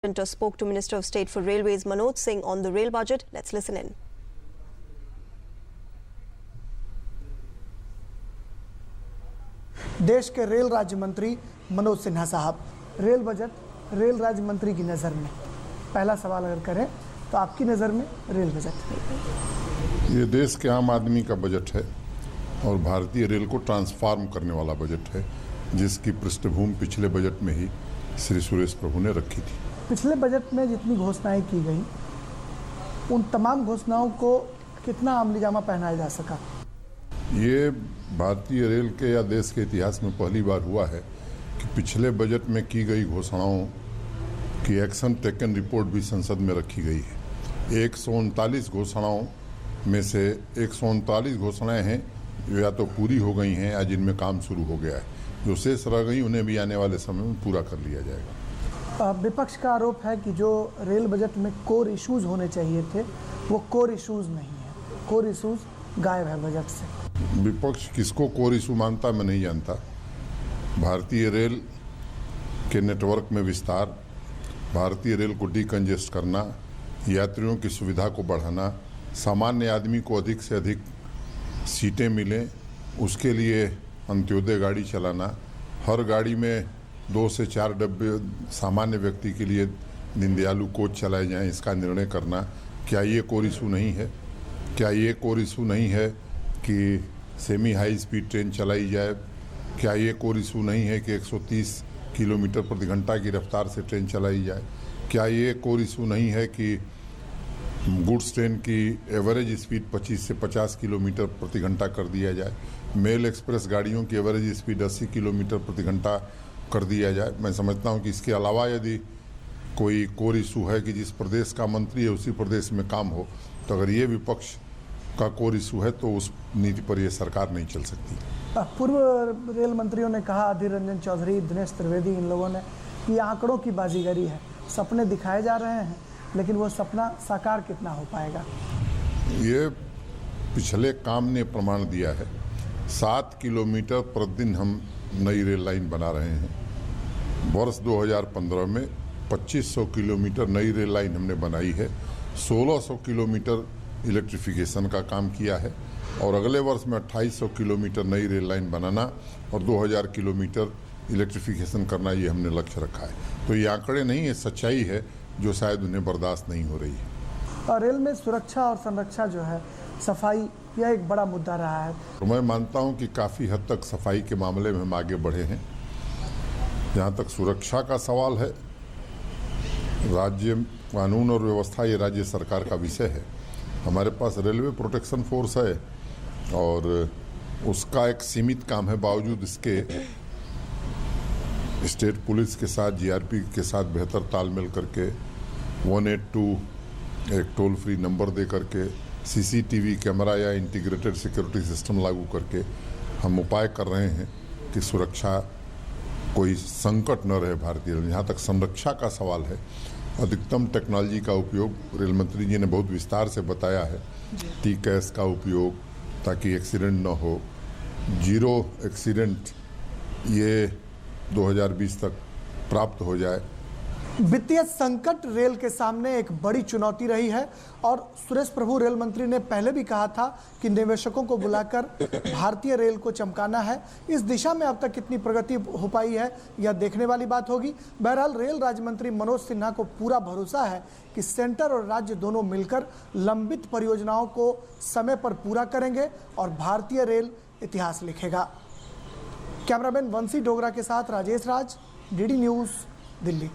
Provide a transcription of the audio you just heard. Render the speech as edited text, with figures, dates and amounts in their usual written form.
Spoke to Minister of State for Railways Manoj Singh on the rail budget. Let's listen in. देश के rail राज्य मंत्री मनोज सिन्हा साहब, rail budget rail राज्य मंत्री की नज़र में पहला सवाल अगर करें तो आपकी नज़र में रेल बजट ये देश के आम आदमी का बजट है और भारतीय रेल को ट्रांसफॉर्म करने वाला बजट है, जिसकी पृष्ठभूमि पिछले बजट में ही श्री सुरेश प्रभु ने रखी थी। पिछले बजट में जितनी घोषणाएं की गई, उन तमाम घोषणाओं को कितना अमली जामा पहनाया जा सका? ये भारतीय रेल के या देश के इतिहास में पहली बार हुआ है कि पिछले बजट में की गई घोषणाओं की एक्शन टेकन रिपोर्ट भी संसद में रखी गई है। 139 घोषणाओं में से 139 घोषणाएं हैं जो या तो पूरी हो गई हैं या जिनमें काम शुरू हो गया है। जो शेष रह गई उन्हें भी आने वाले समय में पूरा कर लिया जाएगा। विपक्ष का आरोप है कि जो रेल बजट में कोर इश्यूज होने चाहिए थे वो कोर इश्यूज नहीं है, कोर इश्यूज गायब है बजट से। विपक्ष किसको कोर इशू मानता मैं नहीं जानता। भारतीय रेल के नेटवर्क में विस्तार, भारतीय रेल को डीकंजेस्ट करना, यात्रियों की सुविधा को बढ़ाना, सामान्य आदमी को अधिक से अधिक सीटें मिलें, उसके लिए अंत्योदय गाड़ी चलाना, हर गाड़ी में 2 से 4 डब्बे सामान्य व्यक्ति के लिए दीनदयालु कोच चलाए जाएं, इसका निर्णय करना, क्या ये कोर इशू नहीं है? क्या ये कोर इशू नहीं है कि सेमी हाई स्पीड ट्रेन चलाई जाए? क्या ये कोर इशू नहीं है कि 130 किलोमीटर प्रति घंटा की रफ्तार से ट्रेन चलाई जाए? क्या ये कोर इशू नहीं है कि गुड्स ट्रेन की एवरेज स्पीड 25 से 50 किलोमीटर प्रति घंटा कर दिया जाए? मेल एक्सप्रेस गाड़ियों की एवरेज स्पीड 80 किलोमीटर प्रति घंटा कर दिया जाए? मैं समझता हूं कि इसके अलावा यदि कोई कोर इशू है कि जिस प्रदेश का मंत्री है उसी प्रदेश में काम हो, तो अगर ये विपक्ष का कोर इशू है तो उस नीति पर यह सरकार नहीं चल सकती। पूर्व रेल मंत्रियों ने कहा, अधीर रंजन चौधरी, दिनेश त्रिवेदी, इन लोगों ने कि आंकड़ों की बाजीगरी है, सपने दिखाए जा रहे हैं लेकिन वो सपना साकार कितना हो पाएगा? ये पिछले काम ने प्रमाण दिया है। 7 किलोमीटर प्रतिदिन हम नई रेल लाइन बना रहे हैं। वर्ष 2015 में 2500 किलोमीटर नई रेल लाइन हमने बनाई है। 1600 किलोमीटर इलेक्ट्रिफिकेशन का काम किया है और अगले वर्ष में 2800 किलोमीटर नई रेल लाइन बनाना और 2000 किलोमीटर इलेक्ट्रिफिकेशन करना, ये हमने लक्ष्य रखा है। तो ये आंकड़े नहीं है, सच्चाई है जो शायद उन्हें बर्दाश्त नहीं हो रही है। और रेल में सुरक्षा और संरक्षा जो है, सफाई, यह एक बड़ा मुद्दा रहा है। तो मैं मानता हूं कि काफ़ी हद तक सफाई के मामले में हम आगे बढ़े हैं। जहां तक सुरक्षा का सवाल है, राज्य कानून और व्यवस्था ये राज्य सरकार का विषय है। हमारे पास रेलवे प्रोटेक्शन फोर्स है और उसका एक सीमित काम है, बावजूद इसके स्टेट पुलिस के साथ, जीआरपी के साथ बेहतर तालमेल करके 182 एक टोल फ्री नंबर दे करके, सीसीटीवी कैमरा या इंटीग्रेटेड सिक्योरिटी सिस्टम लागू करके हम उपाय कर रहे हैं कि सुरक्षा कोई संकट न रहे भारतीय रेल। यहाँ तक संरक्षा का सवाल है, अधिकतम टेक्नोलॉजी का उपयोग रेल मंत्री जी ने बहुत विस्तार से बताया है। टी-कैश का उपयोग ताकि एक्सीडेंट न हो, 0 एक्सीडेंट ये 2020 तक प्राप्त हो जाए। वित्तीय संकट रेल के सामने एक बड़ी चुनौती रही है और सुरेश प्रभु रेल मंत्री ने पहले भी कहा था कि निवेशकों को बुलाकर भारतीय रेल को चमकाना है। इस दिशा में अब तक कितनी प्रगति हो पाई है यह देखने वाली बात होगी। बहरहाल रेल राज्य मंत्री मनोज सिन्हा को पूरा भरोसा है कि सेंटर और राज्य दोनों मिलकर लंबित परियोजनाओं को समय पर पूरा करेंगे और भारतीय रेल इतिहास लिखेगा। कैमरामैन वंशी डोगरा के साथ राजेश राज, डीडी न्यूज़, दिल्ली।